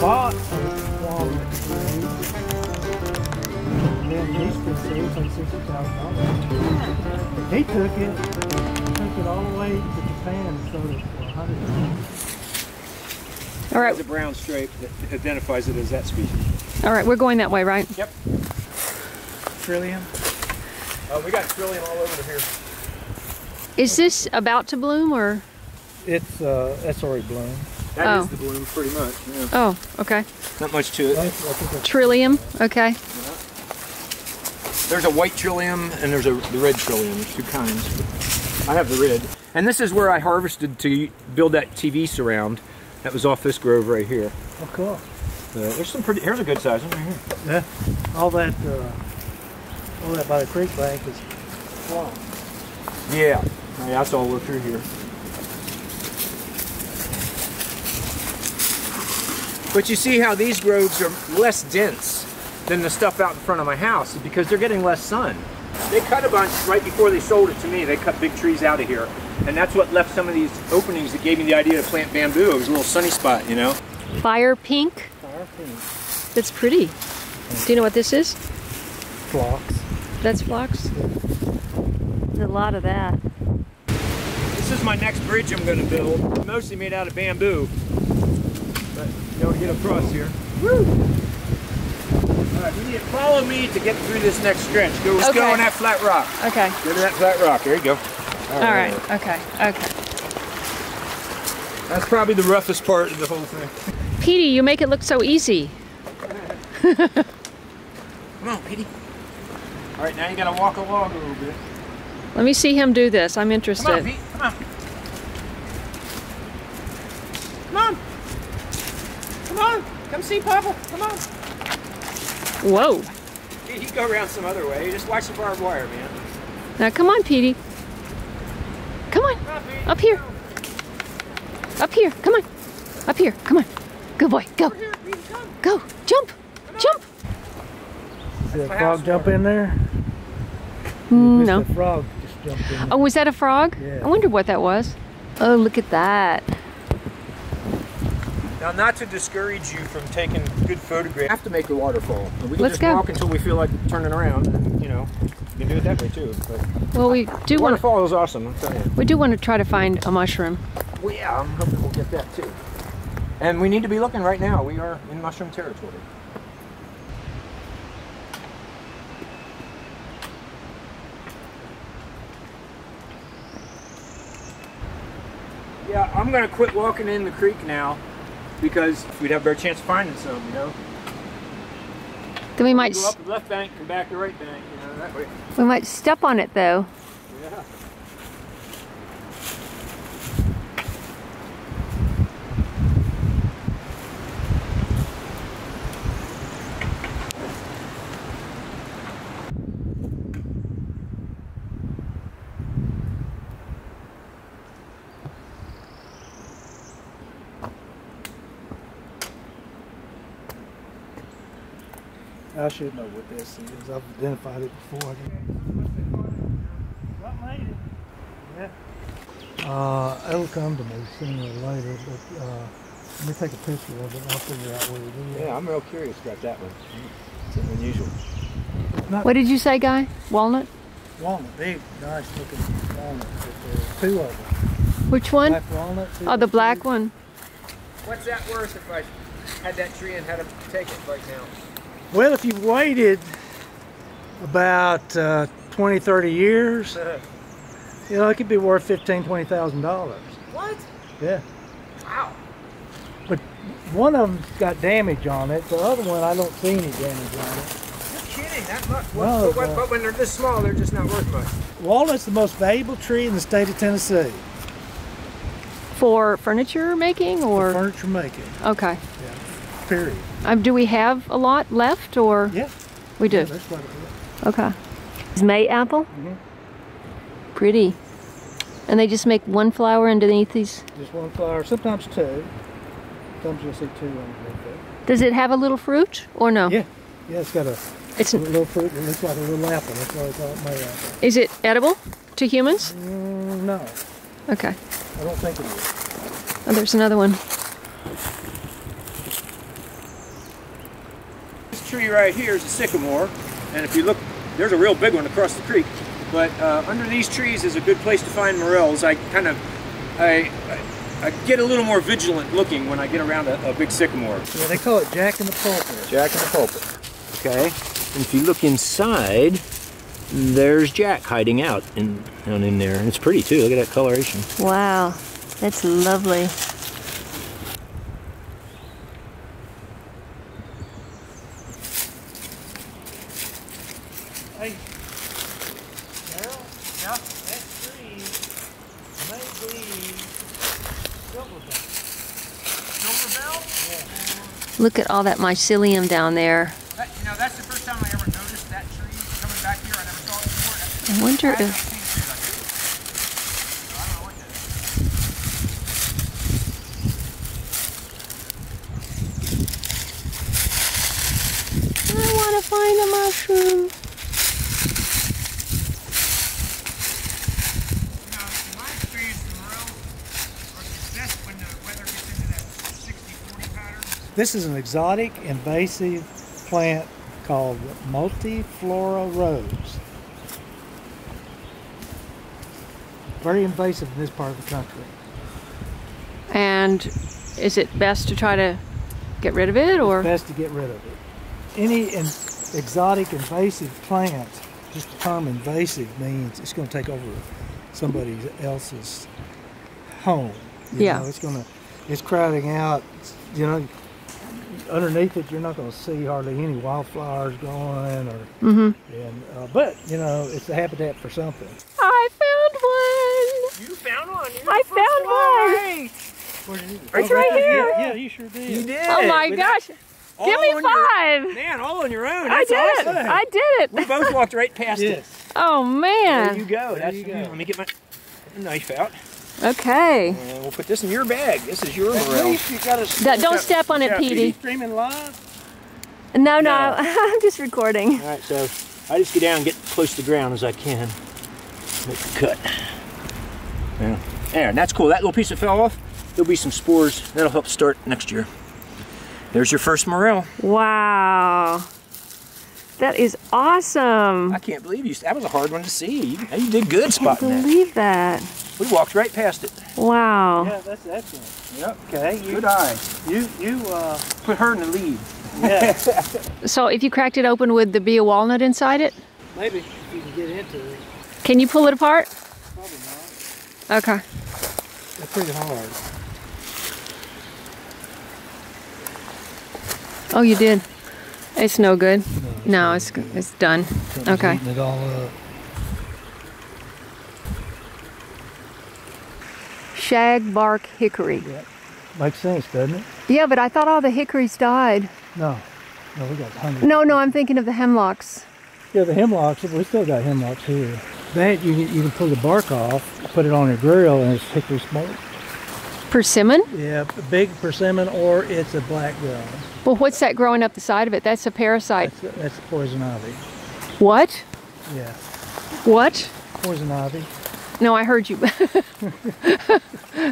bought some walnut trees. Then Easton seeds like $60,000. He took it all the way to Japan and sold it for $100. All right. There's a brown stripe that identifies it as that species. All right, we're going that way, right? Yep. Trillium. We got trillium all over here. Is this about to bloom or? It's already bloomed. That is the bloom, pretty much. Yeah. Oh, okay. Not much to it. Trillium, okay. There's a white trillium and there's the red trillium. There's two kinds. I have the red. And this is where I harvested to build that TV surround. That was off this grove right here. Oh, cool. There's some pretty. Here's a good size one right here. Yeah. All that by the creek bank is long. Yeah. That's all we're through here. But you see how these groves are less dense than the stuff out in front of my house because they're getting less sun. They cut a bunch right before they sold it to me. They cut big trees out of here. And that's what left some of these openings that gave me the idea to plant bamboo. It was a little sunny spot, you know? Fire pink? Fire pink. That's pretty. Do you know what this is? Phlox. That's phlox? There's a lot of that. This is my next bridge I'm going to build. Mostly made out of bamboo. But you know, get across here. Woo! Alright, you need to follow me to get through this next stretch. Let's go on that flat rock. Okay. Go to that flat rock. There you go. All right. Okay. Okay. That's probably the roughest part of the whole thing. Petey, you make it look so easy. Come on, Petey. All right, now you got to walk along a little bit. Let me see him do this. I'm interested. Come on, Pete. Come on. Come on. Come on. Come see Papa. Come on. Whoa. Pete, you go around some other way. Just watch the barbed wire, man. Now come on, Petey. Come on. Come on, Pete. Up here. Up here. Come on. Up here. Come on. Good boy. Go. Over here, Pete. Come. Go. Jump. Jump. Did a frog jump in there? No. The frog just jumped in. Oh, was that a frog? Yeah. I wonder what that was. Oh, look at that. Now, not to discourage you from taking good photographs, we have to make a waterfall. And we can Let's just go. walk until we feel like turning around. And, you know, you can do it that way too. But Well, we do want waterfall is awesome, I'm telling you. to try to find a mushroom. Well, yeah, I'm hoping we'll get that too. And we need to be looking right now. We are in mushroom territory. Yeah, I'm gonna quit walking in the creek now because we'd have a better chance of finding some, you know. Then we might Go up the left bank and back the right bank, you know, that way. we might step on it though. Yeah. I should know what this is. I've identified it before. What made it? Yeah. It'll come to me sooner or later, but let me take a picture of it and I'll figure out what it is. Yeah, I'm real curious about that one. It's unusual. What did you say, Guy? Walnut? Walnut, big, nice looking walnut. Two of them. Which one? Black walnut. Oh, the black one. What's that worth if I had that tree and had to take it right now? Well, if you waited about 20, 30 years, you know, it could be worth $15,000, $20,000. What? Yeah. Wow. But one of them's got damage on it. The other one, I don't see any damage on it. You're kidding, that much? No, But when they're this small, they're just not worth much. Walnut's the most valuable tree in the state of Tennessee For furniture making for or? furniture making. Okay. Yeah. Period. Do we have a lot left or? Yeah. We do. Yeah, there's quite a bit. Okay. Is May apple? Mhm. Pretty. And they just make one flower underneath these? Just one flower, sometimes two. Sometimes you'll see two underneath it. Does it have a little fruit or no? Yeah. Yeah, it's got a It's, little fruit that looks like a little apple. That's why they call it May apple. is it edible to humans? No, Okay. I don't think it is. Oh, there's another one. this tree right here is a sycamore, and if you look, there's a real big one across the creek. But under these trees is a good place to find morels. I get a little more vigilant looking when I get around a big sycamore. Yeah, they call it Jack in the Pulpit. Jack in the Pulpit. Okay, and if you look inside, there's Jack hiding out down in there. And it's pretty too, look at that coloration. Wow, that's lovely. Hey, Carol, yeah, that tree may be Silverbell. Silverbell? Yeah. Look at all that mycelium down there. You know, that's the first time I ever noticed that tree coming back here. I never saw it before. I wonder I haven't if... seen it, I don't know what that is. I want to find a mushroom. You know, in my experience, the morels are the best when the weather gets into that 60-40 pattern. This is an exotic invasive plant called Multiflora rose. Very invasive in this part of the country. And is it best to try to get rid of it, or? It's best to get rid of it. Any exotic invasive plant, just the term invasive means it's going to take over somebody else's home. You Yeah. know, it's crowding out, you know, underneath it you're not going to see hardly any wildflowers growing or but you know, it's the habitat for something. I found one! You found one. I found one! Where did you? It's right here. Yeah, you sure did. You did. Oh my gosh! All Give me on 5! Man, all on your own. I That's did awesome. it! I did We it! both walked right past it. Yes. Oh There man! you go. There you go. Let me get my knife out. Okay. And we'll put this in your bag. This is your At morel. least you got a Don't step on it, Yeah, Petey. streaming live. No, No. I'm just recording. All right, so I just get down and get close to the ground as I can. Make the cut. Yeah. There, and that's cool. That little piece that fell off, there'll be some spores. That'll help start next year. There's your first morel. Wow. That is awesome. I can't believe you. That was a hard one to see. You did good I can't spotting that. believe that. We walked right past it. Wow. Yeah, that's excellent. Yep. Okay, Good eye. you Put her in the lead. yeah, So if you cracked it open, would there be a walnut inside it? maybe if you can get into it. Can you pull it apart? Probably not. Okay. That's pretty hard. Oh, you did. It's no good. No, it's done. Something's Okay. eating it all up. Shagbark hickory. Yeah. Makes sense, doesn't it? Yeah, but I thought all the hickories died. No, we got hundreds. No, I'm thinking of the hemlocks. Yeah, the hemlocks. We still got hemlocks here. That you can pull the bark off, put it on your grill, and it's hickory smoke. Persimmon? Yeah, big persimmon, or it's a black gum. Well, what's that growing up the side of it? That's a parasite. That's poison ivy. What? Yeah, What? poison ivy. No, I heard you.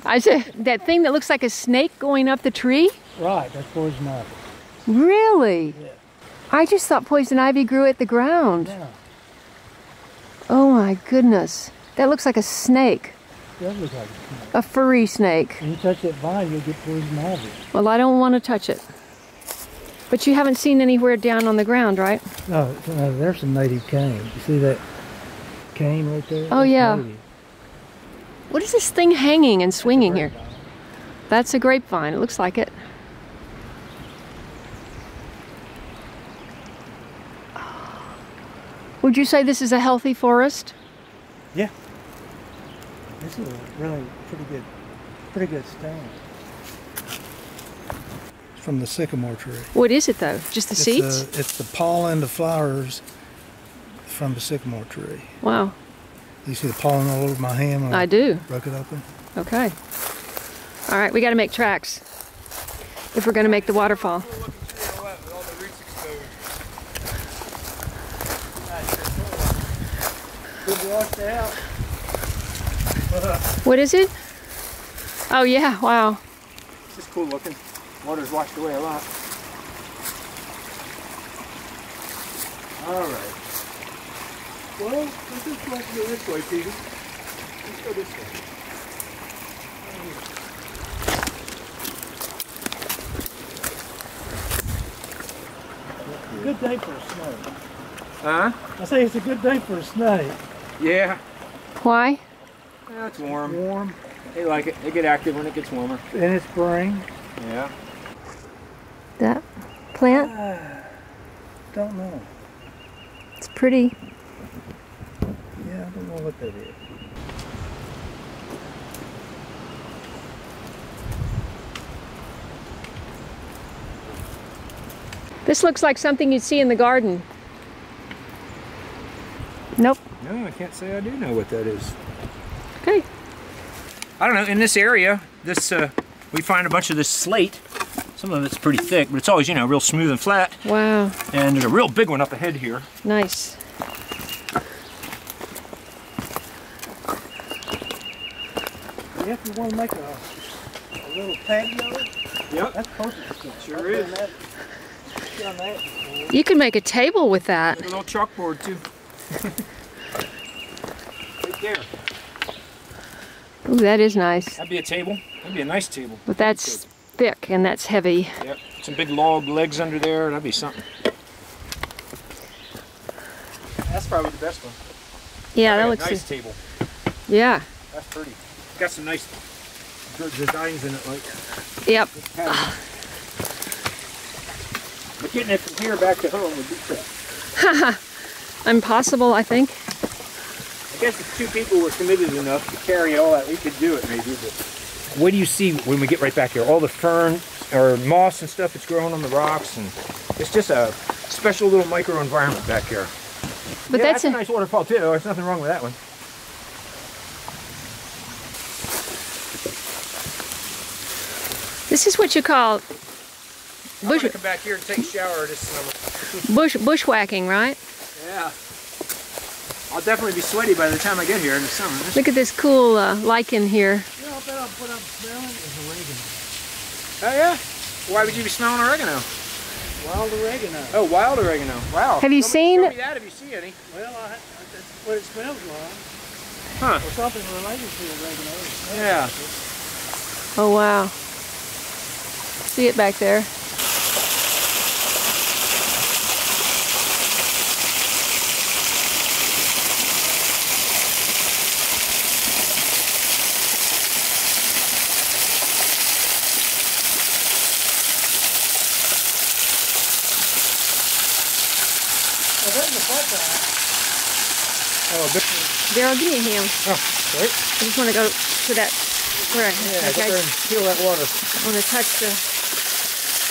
I said, that thing that looks like a snake going up the tree? Right, that's poison ivy. Really? Yeah. I just thought poison ivy grew at the ground. Yeah, Oh my goodness. That looks like a snake. it does look like a snake. A furry snake. When you touch that vine, you'll get poison ivy. Well, I don't want to touch it. But you haven't seen anywhere down on the ground, right? No, there's some native cane. You see that cane right there? Oh, That's yeah. native. What is this thing hanging and swinging here? That's a grapevine. It looks like it. Would you say this is a healthy forest? Yeah. This is a really pretty good stand. It's from the sycamore tree. What is it though? Just the seeds? It's the pollen, the flowers from the sycamore tree. Wow. You see the pollen all over my hand when I do. broke it open? Okay. All right, we got to make tracks if we're going to make the waterfall. Good washed out. What is it? Oh yeah, wow. It's just cool looking. Water's washed away a lot. All right. Well, let's just go this way, Peter. Let's go this way. Good day for a snake. Huh? I say it's a good day for a snake. Yeah. Why? Yeah, it's warm. Warm. They like it. They get active when it gets warmer. And it's spring. Yeah. That plant? Don't know. It's pretty. Yeah, I don't know what that is. This looks like something you'd see in the garden. Nope. No, I can't say I do know what that is. Okay. I don't know. In this area, we find a bunch of this slate. Some of it's pretty thick, but it's always, you know, real smooth and flat. Wow. And there's a real big one up ahead here. Nice. Yeah, if you want to make a little patio, Yep. that's perfect. Sure is. Done that before. You could make a table with that. There's a little chalkboard too. Right there. Ooh, that is nice. That'd be a table. That'd be a nice table. But that's thick and that's heavy. Yep. Some big log legs under there. That'd be something. That's probably the best one. Yeah, that Like a looks nice table. Yeah. That's pretty. Got some nice designs in it, like Yep. this pattern. But getting it from here back to home would be tough. Impossible, I think. I guess if two people were committed enough to carry all that, we could do it maybe. But what do you see when we get right back here? All the fern or moss and stuff that's growing on the rocks, and it's just a special little micro environment back here. But Yeah, that's a nice waterfall too. There's nothing wrong with that one. This is what you call I'm gonna come back here and take a shower this summer. bushwhacking, right? Yeah. I'll definitely be sweaty by the time I get here in the summer. Look at this cool lichen here. You know, I bet what I'm smelling is oregano. Oh yeah? Why would you be smelling oregano? Wild oregano. Oh, wild oregano. Wow. Have you Show seen- me that if you see any. Well, that's what it smells like. Huh. Or something related to oregano. It smells Yeah. like it. Oh, wow. See it back there. Well, there's the buckeye. Oh, big. Daryl, give me a hand. Oh, right. I just want to go to that where I Yeah, get there and feel that water. want to touch the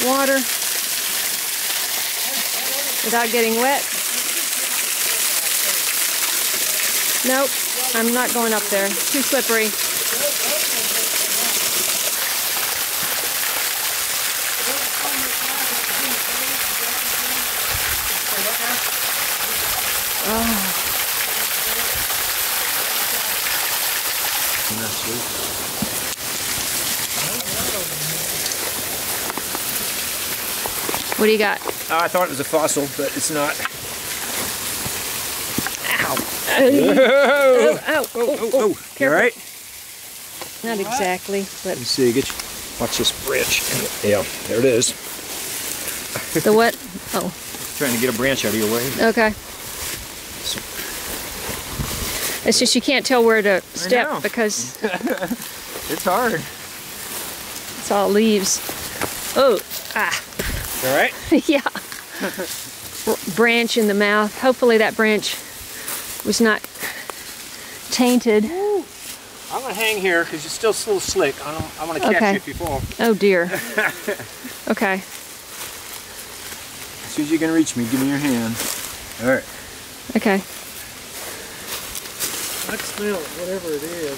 water without getting wet. Nope, I'm not going up there. Too slippery. What do you got? I thought it was a fossil, but it's not. Ow. Oh, Ow. oh. You Careful. all right? Not exactly, but Let me see. Watch this branch. Yeah, there it is. the what? Oh, Trying to get a branch out of your way. okay. It's just you can't tell where to know. step because It's hard. it's all leaves. Oh, ah. You all right? Yeah. Branch in the mouth. Hopefully that branch was not tainted. I'm gonna hang here because it's still a little slick. I'm gonna catch Okay. you if you fall. Oh dear. Okay. As soon as you can reach me, give me your hand. All right. Okay. I can smell it, whatever it is. It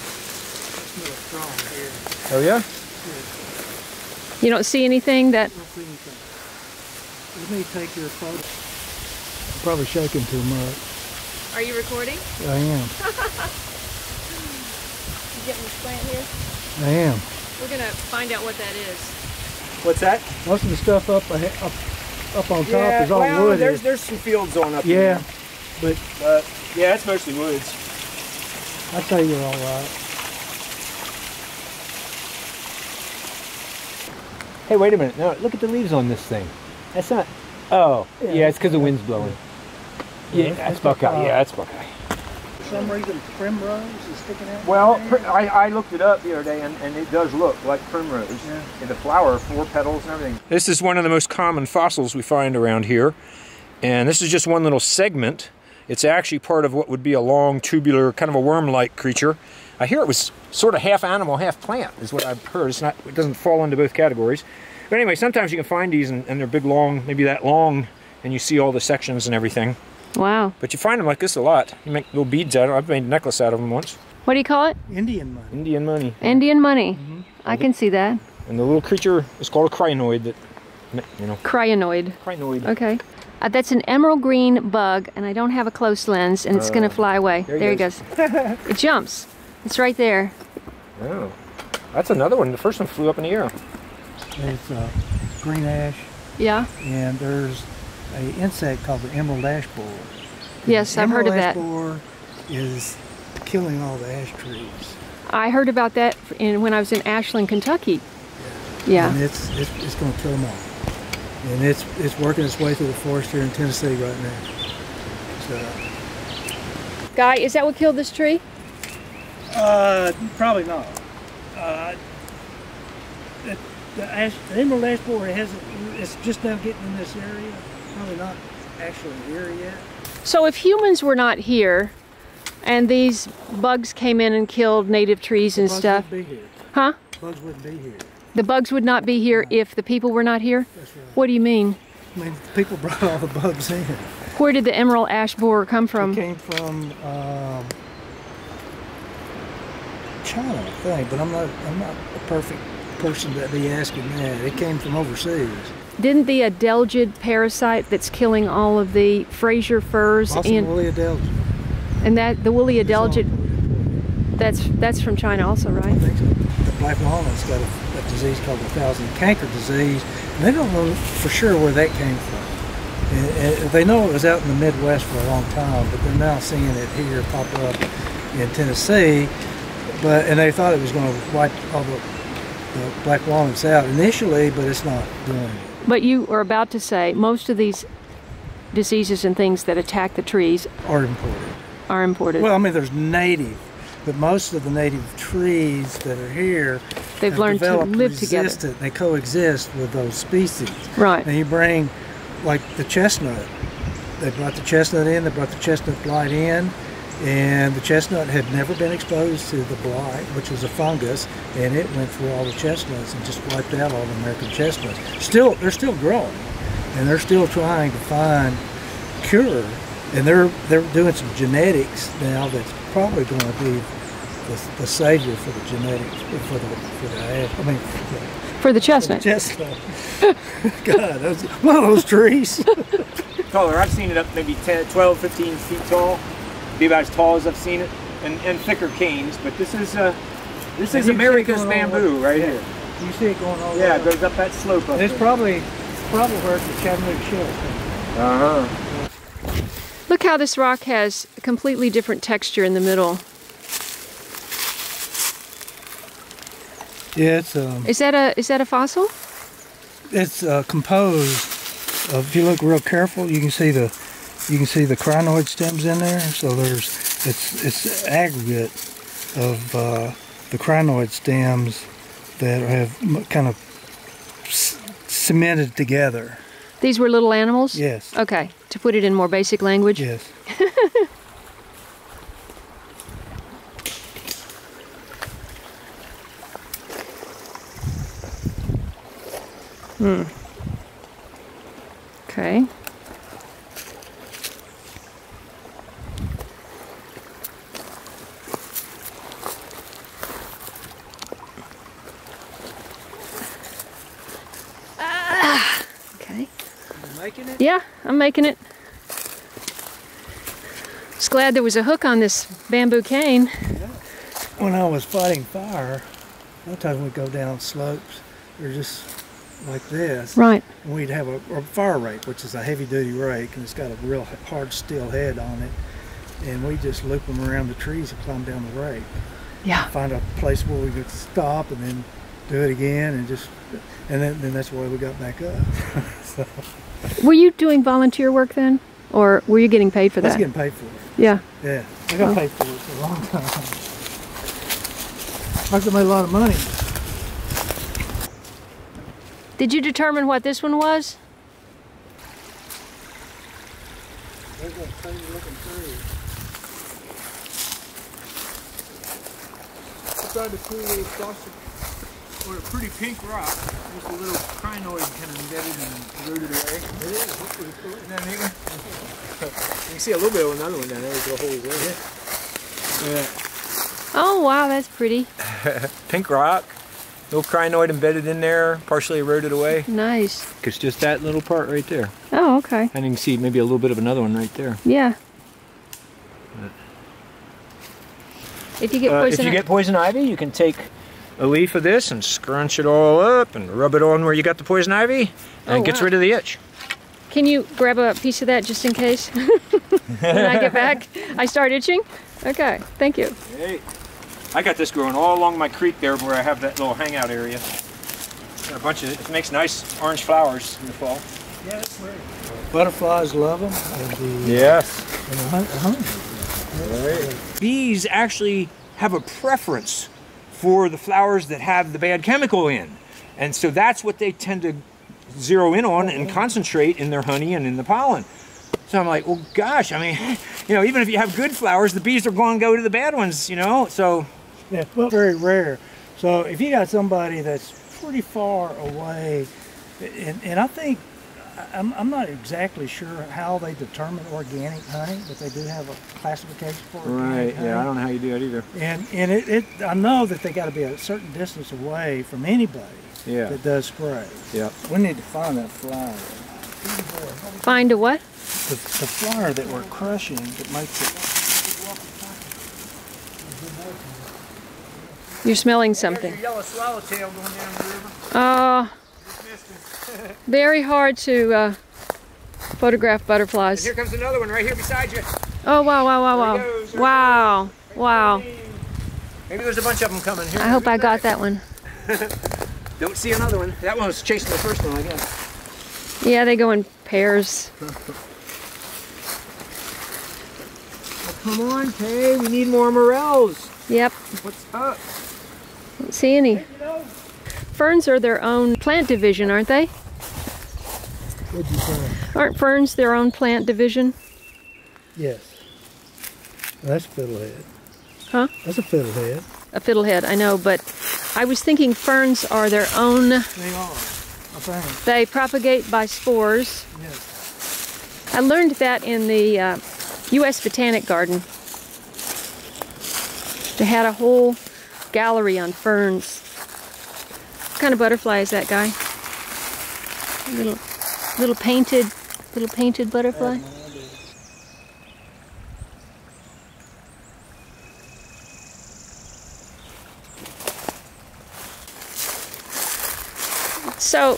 smells strong here. Oh yeah? You don't see anything that... I don't see anything. Let me take your photo. I'm probably shaking too much. Are you recording? I am. You getting this plant here? I am. We're gonna find out what that is. What's that? Most of the stuff up up on top Yeah, is all well, wood. there's some fields on up Yeah, here. but Yeah, it's mostly woods. I'd say you're all right. Hey, wait a minute. No, look at the leaves on this thing. That's not... Oh, yeah, it's because the wind's blowing. Yeah, that's buckeye. Yeah, that's buckeye. For some reason, primrose is sticking out. Well, I looked it up the other day, and it does look like primrose. Yeah. And the flower, 4 petals and everything. This is one of the most common fossils we find around here. And this is just one little segment. It's actually part of what would be a long, tubular, kind of a worm-like creature. I hear it was sort of half animal, half plant, is what I've heard. It doesn't fall into both categories. But anyway, sometimes you can find these, and they're big, long, maybe that long, and you see all the sections and everything. Wow. But you find them like this a lot. You make little beads out of them. I've made a necklace out of them once. What do you call it? Indian money. Indian money. Indian money. I can see that. And the little creature is called a crinoid that, you know. Crinoid. Crinoid. Okay. That's an emerald green bug, and I don't have a close lens, and it's going to fly away. there There he he goes. It jumps. It's right there. Oh. That's another one. The first one flew up in the air. It's green ash, Yeah. and there's an insect called the emerald ash borer. Yes, I've heard of that. The emerald ash borer is killing all the ash trees. I heard about that when I was in Ashland, Kentucky. Yeah. And it's going to kill them all. And it's working its way through the forest here in Tennessee right now. So, Guy, is that what killed this tree? probably not. The emerald ash borer it's just now getting in this area. Probably not actually here yet. So if humans were not here, and these bugs came in and killed native trees and Bugs stuff, wouldn't be here. huh? Bugs wouldn't be here. The bugs would not be here if the people were not here? That's right. What do you mean? I mean, people brought all the bugs in. Where did the emerald ash borer come It from? came from China, I think, but I'm not a perfect person to be asking that. It came from overseas. Didn't the adelgid parasite that's killing all of the Fraser firs Also, woolly adelgid. and that the woolly It's all- adelgid, that's from China also, I right? think so. The black walnut's got a disease called the thousand canker disease, and they don't know for sure where that came from. And they know it was out in the Midwest for a long time, but they're now seeing it here pop up in Tennessee. And they thought it was going to wipe all the black walnuts out initially, but it's not doing it. But you are about to say most of these diseases and things that attack the trees Or imported. are imported. Well, I mean, there's native, but most of the native trees that are here They've have learned to developed live together. resistant. They coexist with those species. Right. And you bring, like the chestnut. They brought the chestnut in. They brought the chestnut blight in, and the chestnut had never been exposed to the blight, which was a fungus, and it went through all the chestnuts and just wiped out all the American chestnuts. They're still growing, and they're still trying to find cure, and they're doing some genetics now that's probably going to be the savior for the genetics for the ash. I mean, For the chestnut. chestnut. God, that's one of those trees. Taller. I've seen it up maybe 10, 12, 15 feet tall. Be about as tall as I've seen it, and thicker canes. But this is And you see it America's going all bamboo the way- right yeah. here. You see it going all the Yeah, way it goes up that slope up It's there. probably where the Chattanooga Shell is. Uh-huh. Look how this rock has a completely different texture in the middle. Yeah, it's Is that a fossil? composed of. If you look real careful, you can see the crinoid stems in there. So it's aggregate of the crinoid stems that have kind of cemented together. These were little animals? Yes. Okay, to put it in more basic language. Yes. Okay. Okay. You making it? Yeah, I'm making it. Just glad there was a hook on this bamboo cane. When I was fighting fire, sometimes we'd go down slopes. They're just like this. Right. And we'd have a fire rake, which is a heavy-duty rake, and it's got a real hard steel head on it. And we just loop them around the trees and climb down the rake. Yeah. Find a place where we could stop and then do it again, and then that's why we got back up. So, Were you doing volunteer work then? Or were you getting paid for I was that? getting paid for it. Yeah. Yeah, I got paid for it for a long time. I could make a lot of money. Did you determine what this one was? There's that crazy looking tree. Inside the cool little sausage, or a pretty pink rock, there's a little crinoid kind of embedded and rooted away. It is, that's pretty cool. Isn't that neat? You can see a little bit of another one down there. There's a whole there. Yeah. Oh, wow, that's pretty. Pink rock, little crinoid embedded in there, partially eroded away. Nice. It's just that little part right there. Oh, okay. And you can see maybe a little bit of another one right there. Yeah. If you get poison, if you get poison ivy, you can take a leaf of this and scrunch it all up and rub it on where you got the poison ivy, and it gets rid of the itch. Can you grab a piece of that just in case? When I get back, I start itching? Okay, thank you. Hey, I got this growing all along my creek there where I have that little hangout area. Got a bunch of it makes nice orange flowers in the fall. Yeah, it's great. Butterflies love them. And Yes. And the honey. Bees actually have a preference for the flowers that have the bad chemical in. And so that's what they tend to zero in on and concentrate in their honey and in the pollen. So I'm like, well, gosh, I mean, you know, even if you have good flowers, the bees are going to go to the bad ones, you know, so. Yeah, well, very rare. So if you got somebody that's pretty far away, and I think, I'm not exactly sure how they determine organic honey, but they do have a classification for organic honey. Yeah, I don't know how you do that either. And I know that they got to be a certain distance away from anybody that does spray. Yeah. We need to find that flower. Find a what? The flower that we're crushing that makes it. You're smelling something. Yellow swallowtail going down the river. Very hard to photograph butterflies. And here comes another one right here beside you. Oh, wow, wow, wow, wow. There he goes. Wow, wow. Maybe there's a bunch of them coming here. I hope I got that one. Don't see another one. That one was chasing the first one, I guess. Yeah, they go in pairs. Oh, come on, Kay. We need more morels. Yep. What's up? Don't see any. Ferns are their own plant division, aren't they? What'd you say? Aren't ferns their own plant division? Yes. Well, that's a fiddlehead. Huh? That's a fiddlehead. A fiddlehead, I know, but I was thinking ferns are their own. They are. I think. They propagate by spores. Yes. I learned that in the U.S. Botanic Garden. They had a whole gallery on ferns. What kind of butterfly is that guy? Little painted butterfly. So,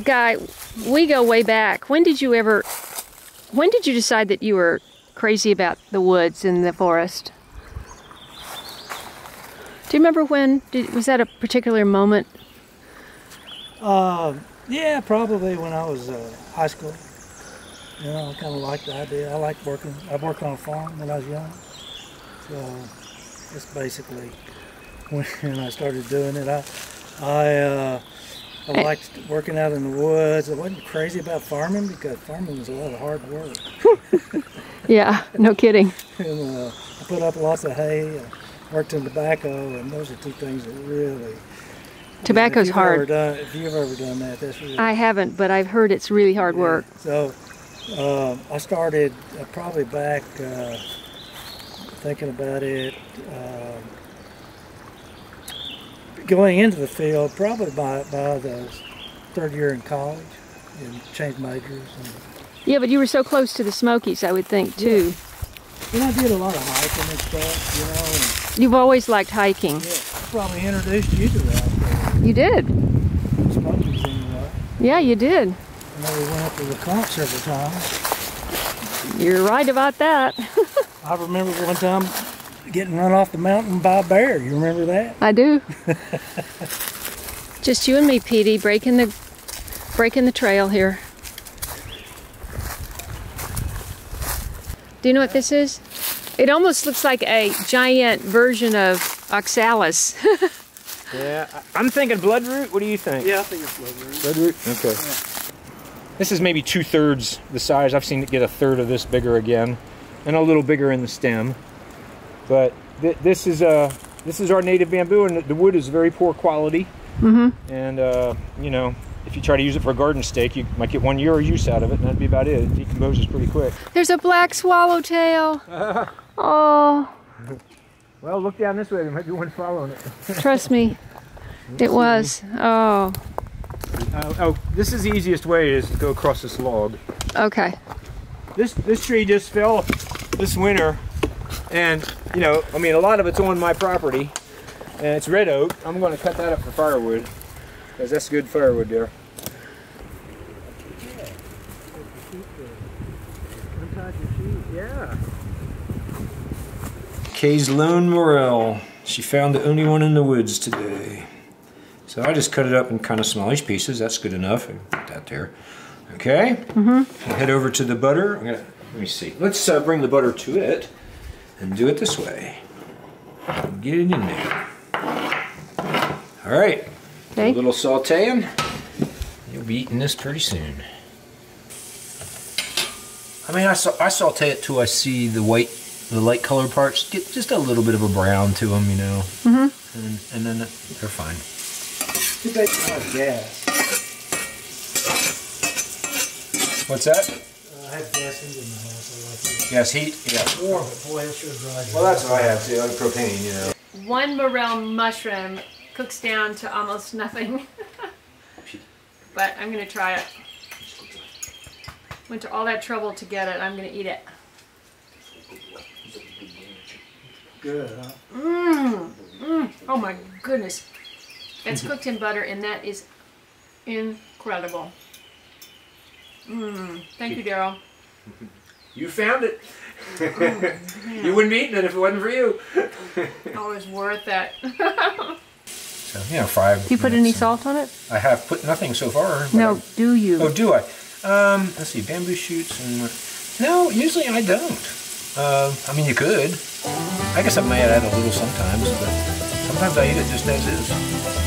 Guy, we go way back. When did you decide that you were crazy about the woods and the forest? Do you remember when? Was that a particular moment? Yeah, probably when I was high school. You know, I kind of liked the idea. I liked working. I worked on a farm when I was young. So that's basically when I started doing it. I liked working out in the woods. I wasn't crazy about farming because farming was a lot of hard work. Yeah, no kidding. And I put up lots of hay. I worked in tobacco, and those are two things that really. Tobacco's hard. If you've ever done that, that's really. I haven't, but I've heard it's really hard work. So I started probably back thinking about it, going into the field probably by the third year in college, and changed majors. Yeah, but you were so close to the Smokies, I would think, too. And I did a lot of hiking and stuff, you know. And, You've always liked hiking. yeah, I probably introduced you to that. You did. Smokies. Yeah, you did. I know we went up to the Conch several times. You're right about that. I remember one time getting run off the mountain by a bear. You remember that? I do. Just you and me, Petey, breaking the trail here. Do you know what this is? It almost looks like a giant version of oxalis. Yeah, I'm thinking bloodroot. What do you think? Yeah, I think it's bloodroot. Bloodroot? Okay. Yeah. This is maybe 2/3 the size. I've seen it get 1/3 of this bigger again, and a little bigger in the stem. But this is our native bamboo, and the wood is very poor quality. Mm-hmm. And you know, if you try to use it for a garden stake, you might get 1 year of use out of it, and that'd be about it. It decomposes pretty quick. There's a black swallowtail. Oh. Well, look down this way. There might be one following it. Trust me, it was. Oh. Oh, this is the easiest way, is to go across this log. Okay. This tree just fell this winter, and you know, I mean, a lot of it's on my property, and it's red oak. I'm going to cut that up for firewood, because that's good firewood there. Yeah. Kay's lone morel. She found the only one in the woods today. So I just cut it up in kind of smallish pieces. That's good enough. Put that there. Okay. Mm-hmm. Head over to the butter. Let me see. Let's bring the butter to it and do it this way. Get it in there. All right. Okay. A little sauteing. You'll be eating this pretty soon. I mean, I saute it till I see the light colored parts get just a little bit of a brown to them, you know. Mm-hmm. And then they're fine. Too bad you don't have gas. What's that? I have gas in my house. I like it. Gas heat? Yeah. Warm, but boy, that sure dries. Well, that's what I have too. I have propane, you know. One morel mushroom cooks down to almost nothing. But I'm going to try it. Went to all that trouble to get it. I'm going to eat it. Good, huh? Oh my goodness. That's cooked in butter, and that is incredible. Thank you, Daryl. You found it. You wouldn't be eating it if it wasn't for you. Oh, it's worth it. So, you know, 5 Do you put any salt on it? I have put nothing so far. No, do you? Oh, do I? Let's see, bamboo shoots and... No, usually I don't. I mean, you could. I guess I might add a little sometimes, but sometimes I eat it just as is.